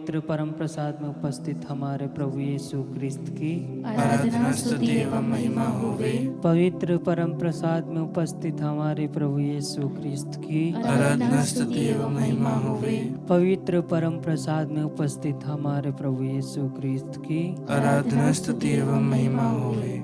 पवित्र परम प्रसाद में उपस्थित हमारे प्रभु यीशु क्रिस्त की आराधना स्तुति एवं महिमा होवे। पवित्र परम प्रसाद में उपस्थित हमारे प्रभु यीशु क्रिस्त की आराधना स्तुति एवं महिमा होवे। पवित्र परम प्रसाद में उपस्थित हमारे प्रभु यीशु क्रिस्त की आराधना स्तुति एवं महिमा होवे।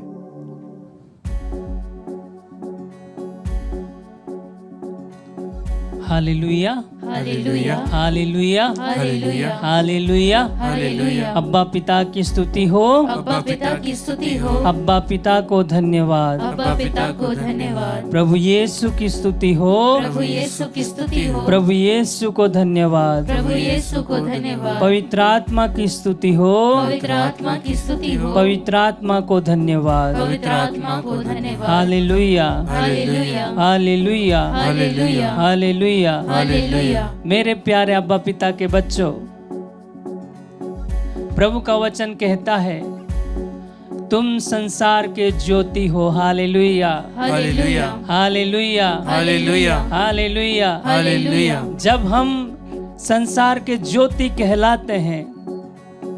हालेलुया हालेलुया हालेलुया हालेलुया हालेलुया हालेलुया। अब्बा पिता की स्तुति हो, अब्बा पिता की स्तुति हो, अब्बा पिता को धन्यवाद, अब्बा पिता को धन्यवाद। प्रभु यीशु की स्तुति हो, प्रभु यीशु की स्तुति हो, प्रभु यीशु को धन्यवाद, प्रभु यीशु को धन्यवाद। पवित्र आत्मा की स्तुति हो, पवित्र आत्मा की स्तुति हो, पवित्र आत्मा को धन्यवाद। पवित्र आत्मा को धन्यवाद। हालेलुया हालेलुया हालेलुया हालेलुया हालेलुया। हालेलुया। मेरे प्यारे अब्बा पिता के बच्चों, प्रभु का वचन कहता है तुम संसार के ज्योति हो। हालेलुया हालेलुया हालेलुया हालेलुया हालेलुया हालेलुया। जब हम संसार के ज्योति कहलाते हैं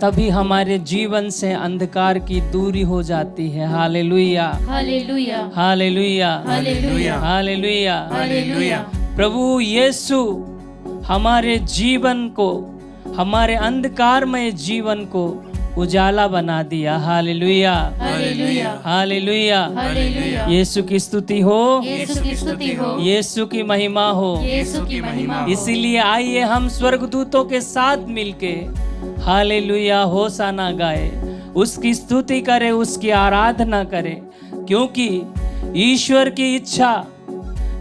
तभी हमारे जीवन से अंधकार की दूरी हो जाती है। हालेलुया हालेलुया हालेलुया हालेलुया हालेलुया। हालेलुया। प्रभु यीशु हमारे जीवन को, हमारे अंधकारमय जीवन को उजाला बना दिया। हालेलुया हालेलुया हालेलुया। हालेलुया। यीशु की स्तुति हो, यीशु की स्तुति हो, यीशु की महिमा हो। यीशु की महिमा हो। इसीलिए आइए हम स्वर्गदूतों के साथ मिलके हालेलुया होसाना गाए, उसकी स्तुति करें, उसकी आराधना करें, क्योंकि ईश्वर की इच्छा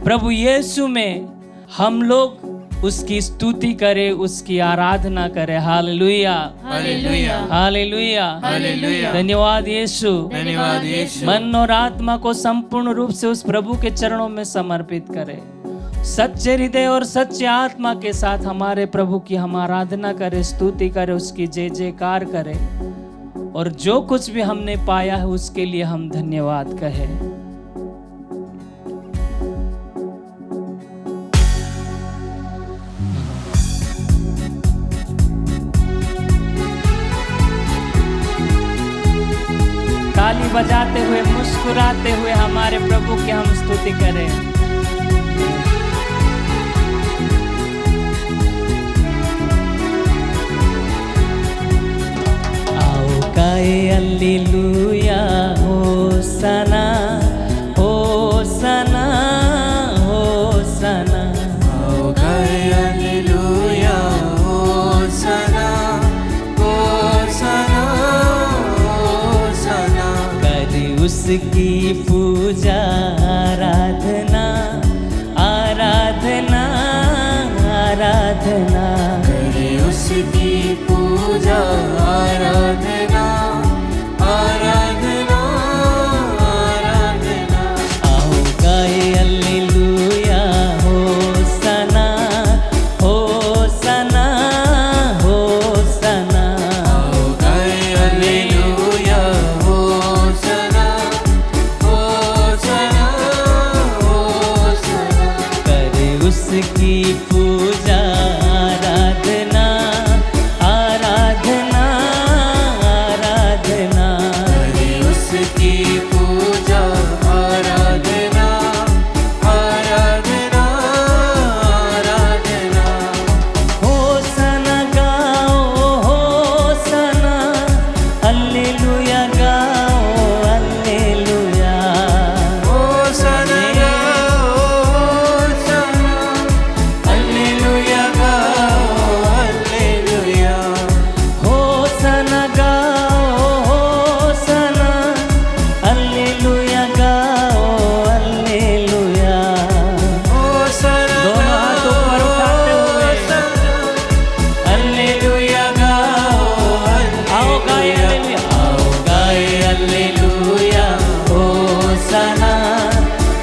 प्रभु यीशु में हम लोग उसकी स्तुति करें, उसकी आराधना करें। हालेलुया हालेलुया हालेलुया हालेलुया। धन्यवाद यीशु, धन्यवाद यीशु। मन और आत्मा को संपूर्ण रूप से उस प्रभु के चरणों में समर्पित करें। सच्चे हृदय और सच्चे आत्मा के साथ हमारे प्रभु की हम आराधना करें, स्तुति करें, उसकी जय जयकार करें, और जो कुछ भी हमने पाया है उसके लिए हम धन्यवाद कहें। ताली बजाते हुए, मुस्कुराते हुए हमारे प्रभु की हम स्तुति करें। आओ गाए हालेलुया होसाना होसाना होसाना। आओ गाए हालेलुया होसाना होसाना होसाना। करे उसकी पूजा आराधना आराधना आराधना। करे उसकी पूजा आराधना आराधना आराधना। आओ गाए हालेलुया होसाना होसाना होसाना। आओ गाए हालेलुया होसाना होसाना होसाना। करे उसकी पूजा आराधना आराधना आराधना। करे उसकी पूजा आराधना आराधना आराधना। होसाना गाओ होसाना, हालेलुया गाओ हालेलुया। होसाना होसाना, हालेलुया गाओ हालेलुया। होसाना गाओ होसाना, हालेलुया गाओ हालेलुया। होसाना दोनों हाथ ऊपर उठाते हुए हालेलुया गाओ आओ गाए हालेलुया। हालेलुया, आओ गाए हालेलुया होसाना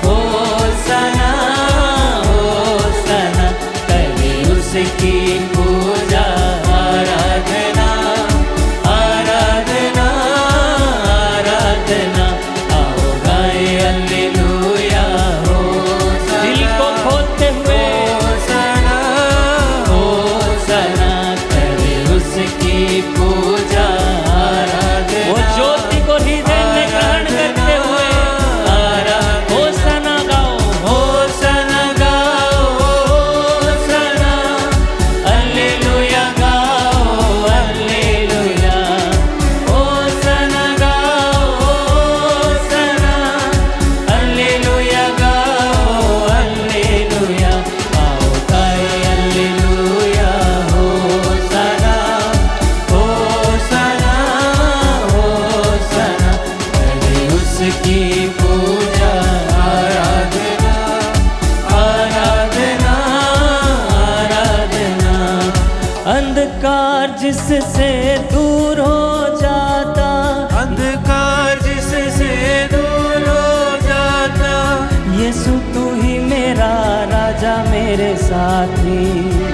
होसाना होसाना। करे उसकी पूजा आराधना आराधना आराधना। आओ गाए हालेलुया होसाना। दिल को खोलते हुए होसाना होसाना, करे उसकी जिससे दूर हो जाता, अंधकार जिससे दूर हो जाता, यीशु तू ही मेरा राजा मेरे साथी।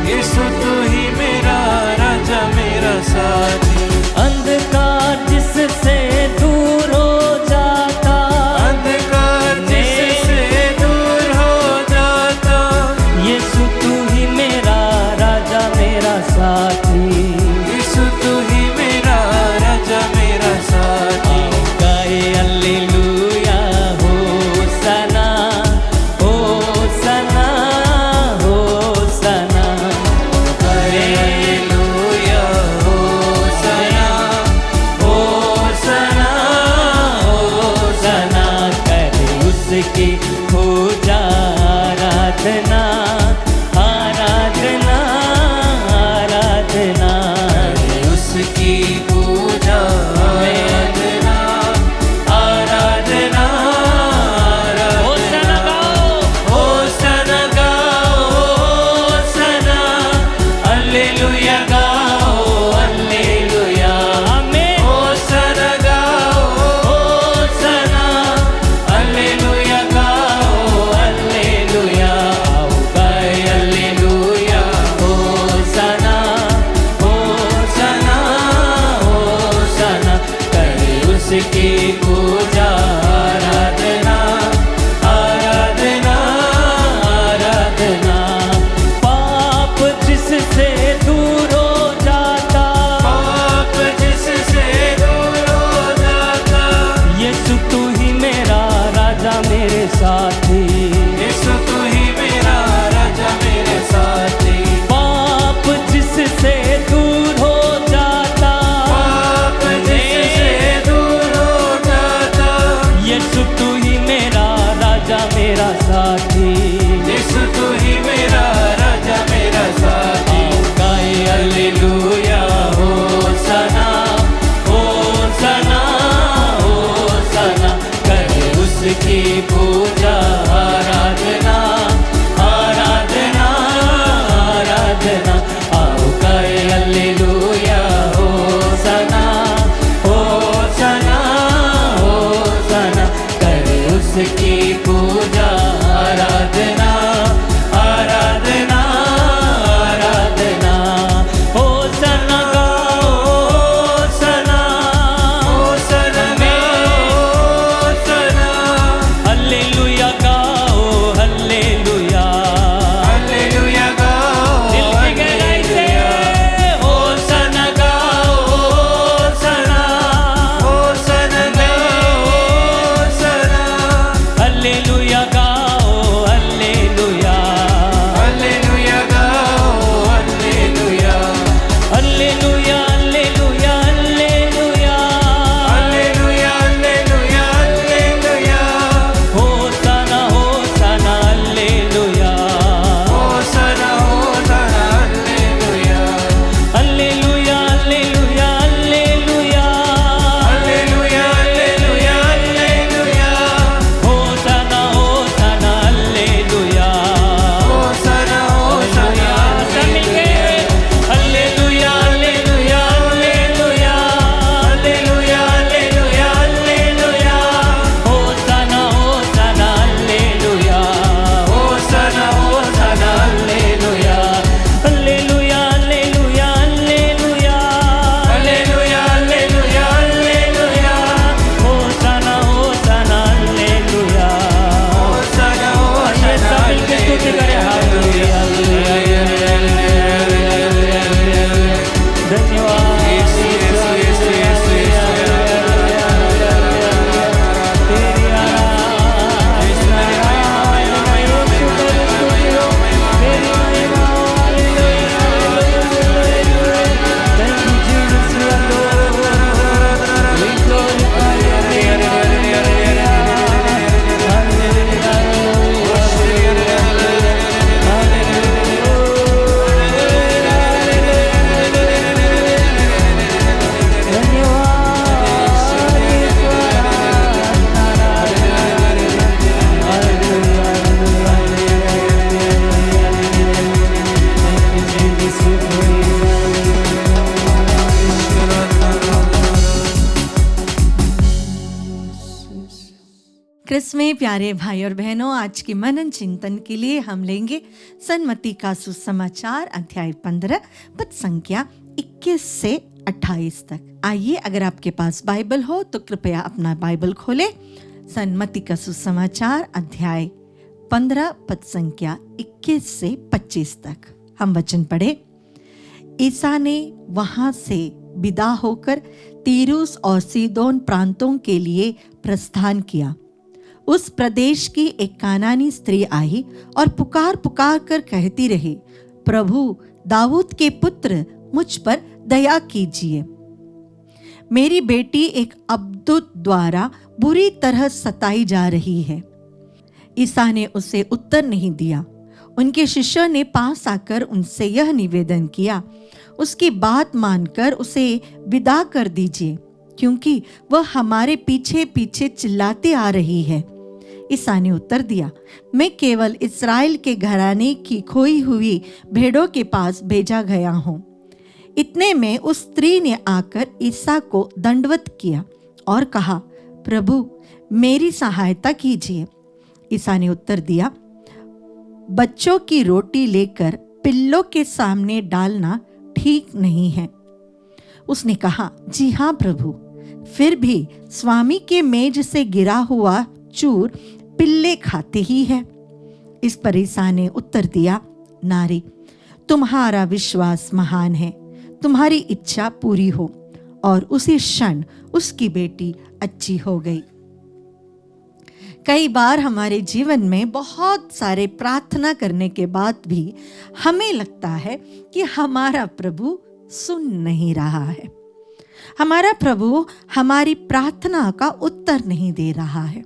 यीशु तू ही मेरा राजा मेरा साथी। अंधकार जिससे दूर हो जाता, अंधकार जिससे दूर हो जाता, यीशु तू ही मेरा राजा मेरा साथी। यीशु तू ही मेरा राजा मेरा साथी। गाए हालेलुया होसाना, होसाना, होसाना। हालेलुया होसना, होसना, होसाना करे उसकी पूजा आराधना, आराधना, आराधना। उसकी पूजा आराधना, आराधना, होसाना गाओ, होसना गाओ, होसना, हालेलुया गाओ, हालेलुया, आमीन। होसना गाओ, होसना, हालेलुया गाओ, हालेलुया। गाए क्रिस में प्यारे भाई और बहनों, आज के मनन चिंतन के लिए हम लेंगे सन्मति का सुसमाचार अध्याय 15 पद संख्या 21 से 28 तक। आइए, अगर आपके पास बाइबल हो तो कृपया अपना बाइबल खोले। सन्मति का सुसमाचार अध्याय 15 पद संख्या 21 से 25 तक हम वचन पढ़े। ईसा ने वहां से विदा होकर तीरुस और सीदोन प्रांतों के लिए प्रस्थान किया। उस प्रदेश की एक कानानी स्त्री आई और पुकार पुकार कर कहती रही, प्रभु दाऊद के पुत्र, मुझ पर दया कीजिए। मेरी बेटी एक अब्दुत द्वारा बुरी तरह सताई जा रही है। ईसा ने उसे उत्तर नहीं दिया। उनके शिष्यों ने पास आकर उनसे यह निवेदन किया, उसकी बात मानकर उसे विदा कर दीजिए, क्योंकि वह हमारे पीछे पीछे चिल्लाती आ रही है। ईसा ने उत्तर दिया, मैं केवल इस्राएल के घराने की खोई हुई भेड़ों के पास भेजा गया हूँ। इतने में उस स्त्री ने आकर ईसा को दंडवत किया और कहा, प्रभु मेरी सहायता कीजिए। ईसा ने उत्तर दिया, बच्चों की रोटी लेकर पिल्लों के सामने डालना ठीक नहीं है। उसने कहा, जी हाँ प्रभु, फिर भी स्वामी के मेज से गिरा हुआ चूर पिल्ले खाते ही है। इस पर ईसा ने उत्तर दिया, नारी, तुम्हारा विश्वास महान है, तुम्हारी इच्छा पूरी हो। और उसी क्षण उसकी बेटी अच्छी हो गई। कई बार हमारे जीवन में बहुत सारे प्रार्थना करने के बाद भी हमें लगता है कि हमारा प्रभु सुन नहीं रहा है, हमारा प्रभु हमारी प्रार्थना का उत्तर नहीं दे रहा है।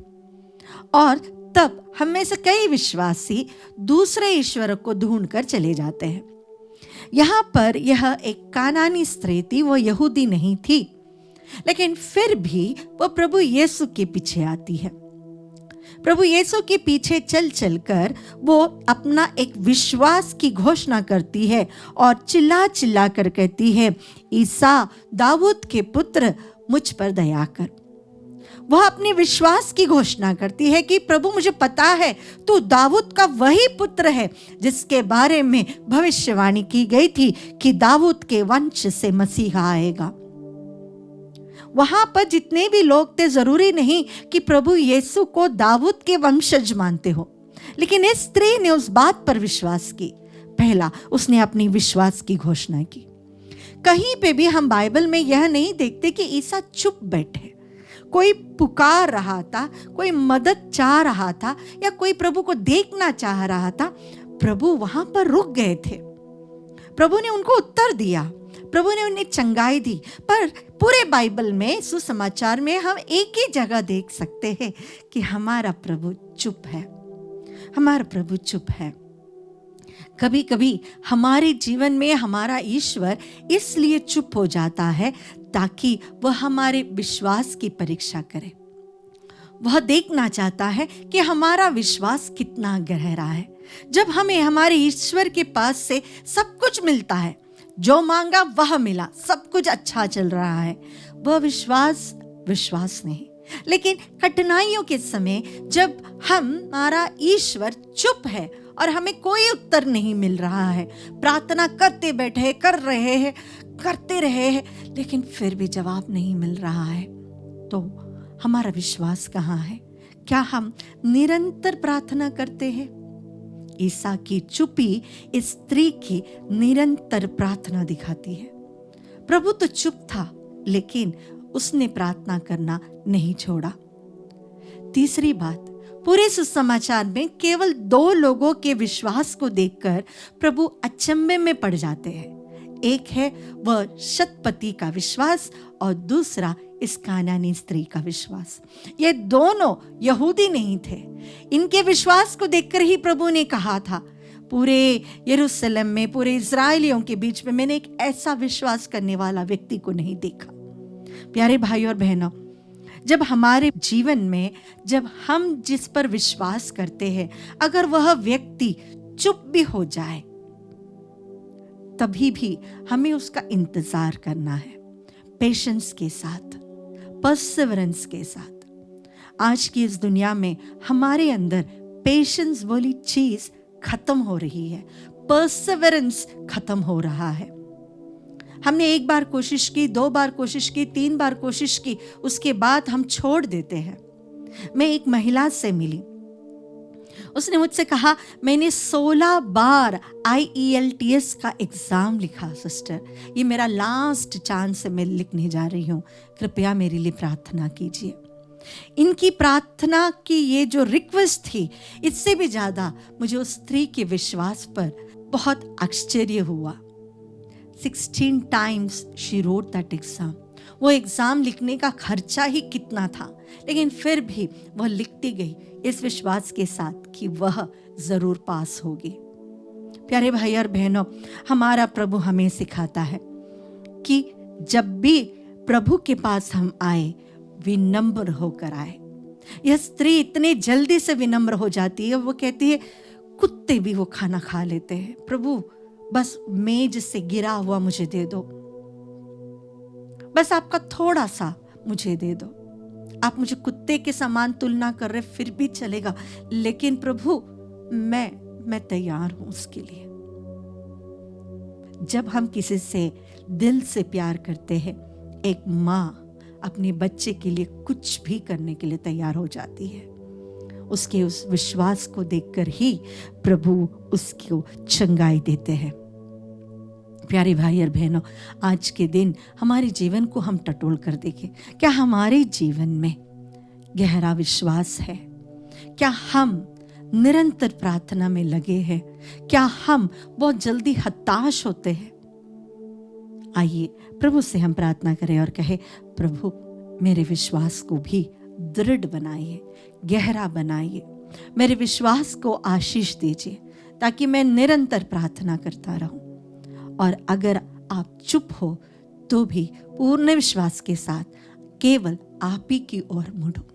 और तब हम में से कई विश्वासी दूसरे ईश्वर को ढूंढकर चले जाते हैं। यहाँ पर यह एक कानानी स्त्री थी, वो यहूदी नहीं थी, लेकिन फिर भी वो प्रभु यीशु के पीछे आती है। प्रभु यीशु के पीछे चल चलकर वो अपना एक विश्वास की घोषणा करती है और चिल्ला चिल्ला कर कहती है, ईसा दाऊद के पुत्र, मुझ पर दया कर। वह अपने विश्वास की घोषणा करती है कि प्रभु मुझे पता है तू दाऊद का वही पुत्र है जिसके बारे में भविष्यवाणी की गई थी कि दाऊद के वंश से मसीहा आएगा। वहां पर जितने भी लोग थे, जरूरी नहीं कि प्रभु यीशु को दाऊद के वंशज मानते हो, लेकिन इस स्त्री ने उस बात पर विश्वास की। पहला, उसने अपनी विश्वास की घोषणा की। कहीं पे भी हम बाइबल में यह नहीं देखते कि ईसा चुप बैठे। कोई पुकार रहा था, कोई मदद चाह रहा था, या कोई प्रभु को देखना चाह रहा था। प्रभु वहां पर रुक गए थे। प्रभु ने उनको उत्तर दिया, प्रभु ने उन्हें चंगाई दी। पर पूरे बाइबल में, सुसमाचार में हम एक ही जगह देख सकते हैं कि हमारा प्रभु चुप है, हमारा प्रभु चुप है। कभी कभी हमारे जीवन में हमारा ईश्वर इसलिए चुप हो जाता है ताकि वह हमारे विश्वास की परीक्षा करे। वह देखना चाहता है कि हमारा विश्वास कितना गहरा है। जब हमें हमारे ईश्वर के पास से सब कुछ मिलता है, जो मांगा वह मिला, सब कुछ अच्छा चल रहा है, वह विश्वास नहीं। लेकिन कठिनाइयों के समय जब हमारा ईश्वर चुप है और हमें कोई उत्तर नहीं मिल रहा है, प्रार्थना करते बैठे करते रहे हैं, लेकिन फिर भी जवाब नहीं मिल रहा है, तो हमारा विश्वास कहाँ है? क्या हम निरंतर प्रार्थना करते हैं? ईसा की चुप्पी इस स्त्री की निरंतर प्रार्थना दिखाती है। प्रभु तो चुप था, लेकिन उसने प्रार्थना करना नहीं छोड़ा। तीसरी बात, पूरे सुसमाचार में केवल 2 लोगों के विश्वास को देखकर प्रभु अचंभे में पड़ जाते हैं। एक है वह शतपति का विश्वास और दूसरा इस कानानी स्त्री का विश्वास। ये दोनों यहूदी नहीं थे। इनके विश्वास को देखकर ही प्रभु ने कहा था, पूरे यरूशलेम में, पूरे इजराइलियों के बीच में मैंने एक ऐसा विश्वास करने वाला व्यक्ति को नहीं देखा। प्यारे भाई और बहनों, जब हमारे जीवन में, जब हम जिस पर विश्वास करते हैं, अगर वह व्यक्ति चुप भी हो जाए, तभी भी हमें उसका इंतजार करना है, पेशेंस के साथ, परसिवरेंस के साथ। आज की इस दुनिया में हमारे अंदर पेशेंस बोली चीज खत्म हो रही है, परसेवरेंस खत्म हो रहा है। हमने एक बार कोशिश की, 2 बार कोशिश की, 3 बार कोशिश की, उसके बाद हम छोड़ देते हैं। मैं एक महिला से मिली, उसने मुझसे कहा मैंने 16 बार IELTS का एग्जाम लिखा सिस्टर, ये मेरा लास्ट चांस है, मैं लिखने जा रही हूँ, कृपया मेरे लिए प्रार्थना कीजिए। इनकी प्रार्थना की ये जो रिक्वेस्ट थी, इससे भी ज्यादा मुझे उस स्त्री के विश्वास पर बहुत आश्चर्य हुआ। 16 times she wrote that exam। वो एग्जाम लिखने का खर्चा ही कितना था, लेकिन फिर भी वह लिखती गई इस विश्वास के साथ कि वह जरूर पास होगी। प्यारे भाई और बहनों, हमारा प्रभु हमें सिखाता है कि जब भी प्रभु के पास हम आए, विनम्र होकर आए। यह स्त्री इतने जल्दी से विनम्र हो जाती है, वो कहती है कुत्ते भी वो खाना खा लेते हैं, प्रभु बस मेज से गिरा हुआ मुझे दे दो, बस आपका थोड़ा सा मुझे दे दो। आप मुझे कुत्ते के समान तुलना कर रहे फिर भी चलेगा, लेकिन प्रभु मैं तैयार हूं उसके लिए। जब हम किसी से दिल से प्यार करते हैं, एक माँ अपने बच्चे के लिए कुछ भी करने के लिए तैयार हो जाती है। उसके उस विश्वास को देखकर ही प्रभु उसको चंगाई देते हैं। प्यारे भाई और बहनों, आज के दिन हमारे जीवन को हम टटोल कर देखें। क्या हमारे जीवन में गहरा विश्वास है? क्या हम निरंतर प्रार्थना में लगे हैं? क्या हम बहुत जल्दी हताश होते हैं? आइए प्रभु से हम प्रार्थना करें और कहें, प्रभु मेरे विश्वास को भी दृढ़ बनाइए, गहरा बनाइए, मेरे विश्वास को आशीष दीजिए, ताकि मैं निरंतर प्रार्थना करता रहूं। और अगर आप चुप हो तो भी पूर्ण विश्वास के साथ केवल आप ही की ओर मुड़ो।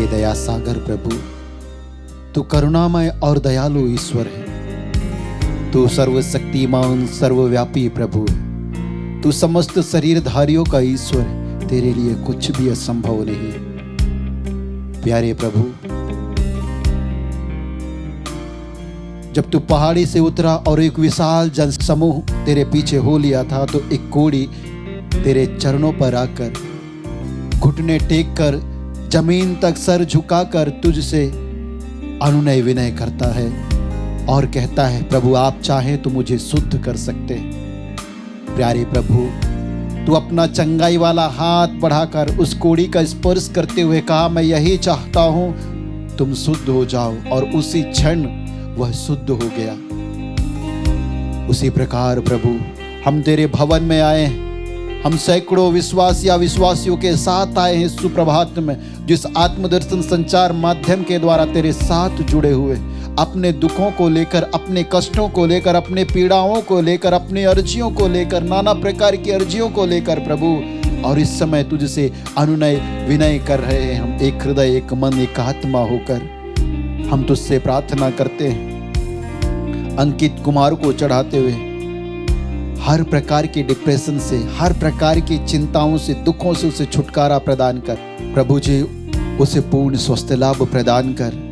दया सागर प्रभु, तू करुणामय और दयालु ईश्वर है। तू सर्वशक्तिमान सर्वव्यापी प्रभु है। तू समस्त शरीरधारियों का ईश्वर है। तेरे लिए कुछ भी असंभव नहीं। प्यारे प्रभु, जब तू पहाड़ी से उतरा और एक विशाल जन समूह तेरे पीछे हो लिया था, तो एक कोढ़ी तेरे चरणों पर आकर घुटने टेक कर जमीन तक सर झुकाकर तुझसे अनुनय विनय करता है और कहता है, प्रभु आप चाहें तो मुझे शुद्ध कर सकते हैं। प्यारे प्रभु, तू अपना चंगाई वाला हाथ बढ़ाकर उस कोढ़ी का स्पर्श करते हुए कहा, मैं यही चाहता हूं तुम शुद्ध हो जाओ, और उसी क्षण वह शुद्ध हो गया। उसी प्रकार प्रभु, हम तेरे भवन में आए हैं। हम सैकड़ों विश्वासियों के साथ आए हैं सुप्रभात में, जिस आत्मदर्शन संचार माध्यम के द्वारा तेरे साथ जुड़े हुए, अपने दुखों को लेकर, अपने कष्टों को लेकर, अपने पीड़ाओं को लेकर, अपनी अर्जियों को लेकर, नाना प्रकार की अर्जियों को लेकर प्रभु, और इस समय तुझसे अनुनय विनय कर रहे हैं। हम एक हृदय, एक मन, एक आत्मा होकर हम तुझसे प्रार्थना करते हैं। अंकित कुमार को चढ़ाते हुए हर प्रकार की डिप्रेशन से, हर प्रकार की चिंताओं से, दुखों से उसे छुटकारा प्रदान कर। प्रभु जी, उसे पूर्ण स्वस्थ लाभ प्रदान कर,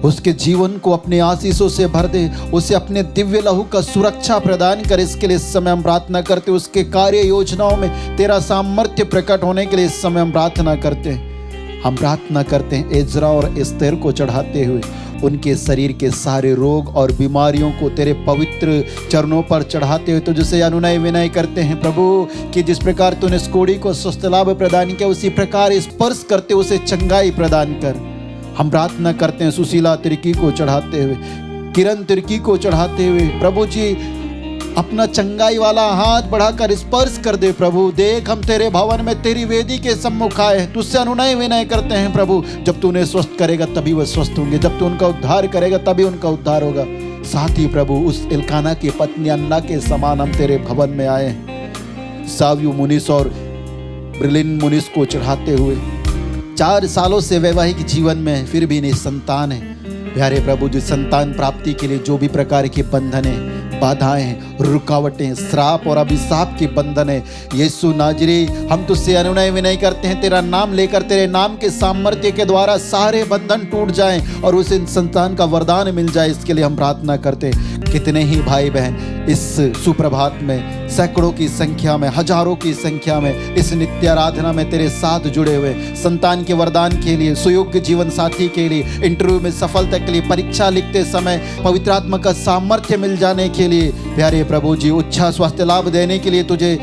उसके जीवन को अपने आशीषों से भर दे, उसे अपने दिव्य लहू का सुरक्षा प्रदान कर। इसके लिए इस समय हम प्रार्थना करते, उसके कार्य योजनाओं में तेरा सामर्थ्य प्रकट होने के लिए इस समय हम प्रार्थना करते हैं। हम प्रार्थना करते हैं एजरा और एस्तेर को चढ़ाते हुए, उनके शरीर के सारे रोग और बीमारियों को तेरे पवित्र चरणों पर चढ़ाते हुए तुझसे अनुनय विनय करते हैं प्रभु, कि जिस प्रकार तूने इस कोढ़ी को स्वस्थ लाभ प्रदान किया, उसी प्रकार स्पर्श करते उसे चंगाई प्रदान कर। हम प्रार्थना करते हैं सुशीला तिर्की को चढ़ाते हुए, किरण तिर्की को चढ़ाते हुए, प्रभु जी अपना चंगाई वाला हाथ बढ़ाकर स्पर्श कर दे प्रभु। देख हम तेरे भवन में तेरी वेदी के सम्मुख आए, तुझसे अनुनय विनय करते हैं प्रभु। जब तू उन्हें स्वस्थ करेगा तभी वह स्वस्थ होंगे, जब तू उनका उद्धार करेगा तभी उनका उद्धार होगा। साथ ही प्रभु उस इल्काना की पत्नी अन्ना के समान हम तेरे भवन में आए हैं। साव्यू मुनिस और ब्रिलिन मुनिस को चढ़ाते हुए, 4 सालों से वैवाहिक जीवन में फिर भी निसंतान है। प्यारे प्रभु जी, संतान प्राप्ति के लिए जो भी प्रकार के बंधन है, बाधाएं, रुकावटें, श्राप और अभिशाप के बंधन है, यीशु नाजरी हम तुझसे अनुनय विनय करते हैं, तेरा नाम लेकर तेरे नाम के सामर्थ्य के द्वारा सारे बंधन टूट जाएं और उसे संतान का वरदान मिल जाए। इसके लिए हम प्रार्थना करते हैं। कितने ही भाई बहन इस सुप्रभात में सैकड़ों की संख्या में, हजारों की संख्या में इस नित्य आराधना में तेरे साथ जुड़े हुए, संतान के वरदान के लिए, सुयोग्य जीवन साथी के लिए, इंटरव्यू में सफलता के लिए, परीक्षा लिखते समय पवित्र आत्मा का सामर्थ्य मिल जाने के लिए, प्यारे प्रभु जी उच्छा स्वास्थ्य लाभ देने के लिए, तुझे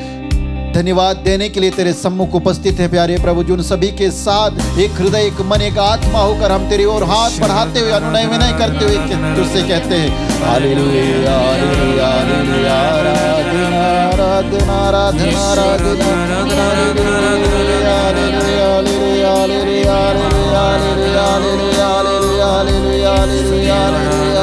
धन्यवाद देने के लिए तेरे सम्मुख उपस्थित है। प्यारे प्रभु जी उन सभी के साथ एक हृदय, एक मन, एक आत्मा होकर हम तेरी ओर हाथ बढ़ाते हुए अनुनय विनय करते हुए तुझसे कहते हैं हालेलुया हालेलुया हालेलुया, आराधना आराधना आराधना आराधना हालेलुया हालेलुया हालेलुया हालेलुया हालेलुया हालेलुया हालेलुया हालेलुया हालेलुया हालेलुया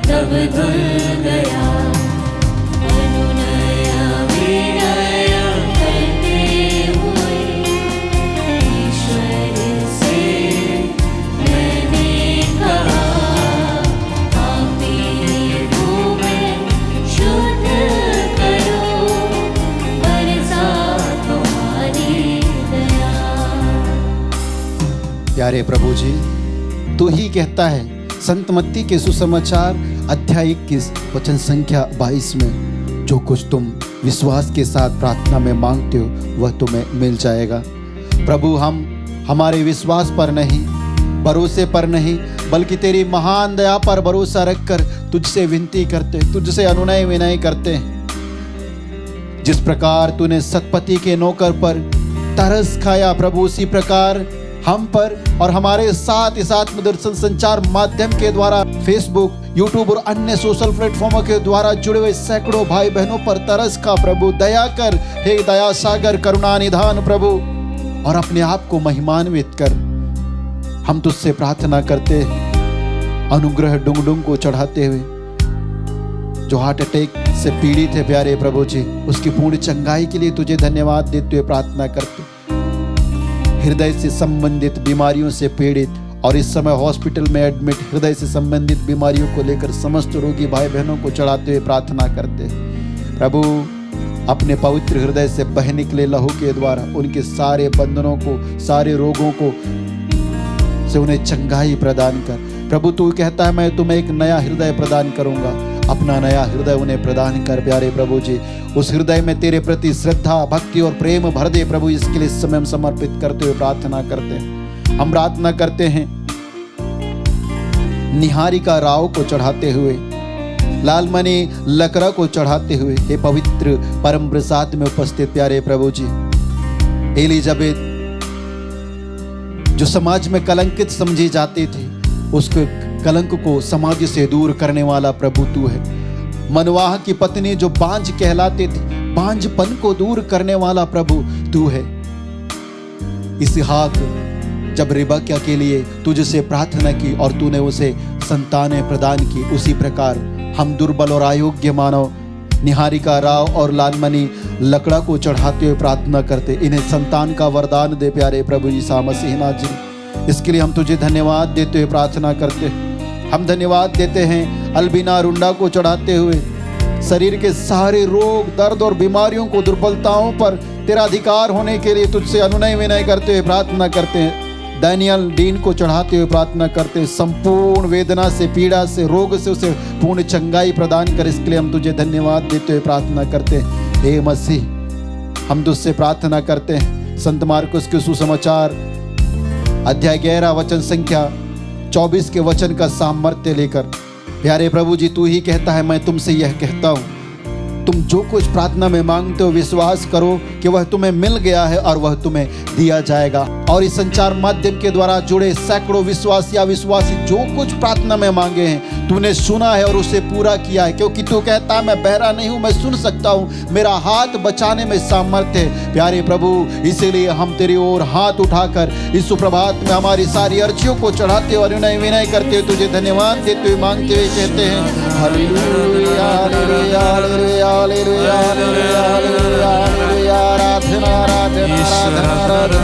तब धुल गया, अनुनय विनय करते हुए ईश्वर से मैंने कहा, आप ही भूमि शुद्ध करो, बरसा तुम्हारी दया। प्यारे प्रभु जी, तू ही कहता है संत मत्ती के सुसमाचार अध्याय 21 वचन संख्या 22 में, जो कुछ तुम विश्वास के साथ प्रार्थना में मांगते हो वह तुम्हें मिल जाएगा। प्रभु हम हमारे विश्वास पर नहीं, भरोसे पर नहीं, बल्कि तेरी महान दया पर भरोसा रखकर तुझसे विनती करते, तुझसे अनुनय विनय करते हैं। जिस प्रकार तूने सतपति के नौकर पर तरस खाया प्रभु, उसी प्रकार हम पर और हमारे साथ इस आत्मदर्शन संचार माध्यम के द्वारा फेसबुक, यूट्यूब और अन्य सोशल प्लेटफॉर्मों के द्वारा जुड़े हुए सैकड़ों भाई बहनों पर तरस खा प्रभु, दया कर हे दया सागर, करुणा निधान प्रभु, और अपने आप को महिमान्वित कर। हम तुझसे प्रार्थना करते अनुग्रह डुंगडुंग को चढ़ाते हुए, जो हार्ट अटैक से पीड़ित है प्यारे प्रभु जी, उसकी पूर्ण चंगाई के लिए तुझे धन्यवाद देते हुए प्रार्थना करते। हृदय से संबंधित बीमारियों से पीड़ित और इस समय हॉस्पिटल में एडमिट हृदय से संबंधित बीमारियों को लेकर समस्त रोगी भाई बहनों को चढ़ाते हुए प्रार्थना करते प्रभु, अपने पवित्र हृदय से बह निकले लहू के द्वारा उनके सारे बंधनों को, सारे रोगों को से उन्हें चंगाई प्रदान कर। प्रभु तू कहता है मैं तुम्हें एक नया हृदय प्रदान करूंगा, अपना नया हृदय उन्हें प्रदान कर प्यारे प्रभु जी। उस हृदय में तेरे प्रति श्रद्धा, भक्ति और प्रेम भर दे प्रभु। इसके लिए समय हम समर्पित करते हुए प्रार्थना करते हैं। हम प्रार्थना करते हैं निहारिका राव को चढ़ाते हुए, लाल मणि लकड़ा को चढ़ाते हुए, हे पवित्र परम प्रसाद में उपस्थित प्यारे प्रभु जी, एलिजाबेथ जो समाज में कलंकित समझी जाती थी, उसके कलंक को समाज से दूर करने वाला प्रभु तू है। मनवाह की पत्नी जो बांझ कहलाती थी, बांझपन को दूर करने वाला प्रभु तू है। इसहाक जब रिबका के लिए तुझसे प्रार्थना की और तूने उसे संतानें प्रदान की, उसी प्रकार हम दुर्बल और अयोग्य मानव निहारिका राव और लालमणि लकड़ा को चढ़ाते हुए प्रार्थना करते, इन्हें संतान का वरदान दे प्यारे प्रभु यीशु मसीह नाथ जी। इसके लिए हम तुझे धन्यवाद देते हुए प्रार्थना करते हैं। हम धन्यवाद देते हैं अल्बिना रुंडा को चढ़ाते हुए, शरीर के सारे रोग, दर्द और बीमारियों को, दुर्बलताओं पर तेरा अधिकार होने के लिए तुझसे अनुनय विनय करते हुए प्रार्थना करते हैं। डैनियल डीन को चढ़ाते हुए प्रार्थना करते हैं, संपूर्ण वेदना से, पीड़ा से, रोग से उसे पूर्ण चंगाई प्रदान कर। इसके लिए हम तुझे धन्यवाद देते हुए प्रार्थना करते हैं। हे मसीह, हम तुझसे प्रार्थना करते हैं, संत मार्कुस के सुसमाचार अध्याय 11 वचन संख्या 24 के वचन का सामर्थ्य लेकर, प्यारे प्रभु जी तू ही कहता है, मैं तुमसे यह कहता हूँ, तुम जो कुछ प्रार्थना में मांगते हो विश्वास करो कि वह तुम्हें मिल गया है और वह तुम्हें दिया जाएगा। और इस संचार माध्यम के द्वारा जुड़े सैकड़ों विश्वासी अविश्वासी जो कुछ प्रार्थना में मांगे हैं, तूने सुना है और उसे पूरा किया है, क्योंकि तू कहता है मैं बहरा नहीं हूँ, मैं सुन सकता हूँ, मेरा हाथ बचाने में सामर्थ्य है। प्यारे प्रभु, इसीलिए हम तेरी ओर हाथ उठाकर इस सुप्रभात में हमारी सारी अर्जियों को चढ़ाते और अनुनय विनय करते हुए तुझे धन्यवाद देते हुए मांगते हुए कहते हैं, हालेलुया हालेलुया हालेलुया हालेलुया हालेलुया हालेलुया, आराधना आराधना आराधना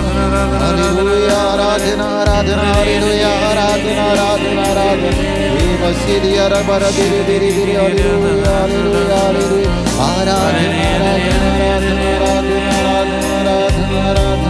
हालेलुया, आराधना आराधना हालेलुया, आराधना आराधना आराधना, हे मसीह रबर धीरे धीरे धीरे हालेलुया हालेलुया हालेलुया, आराधना आराधना आराधना आराधना आराधना आराधना।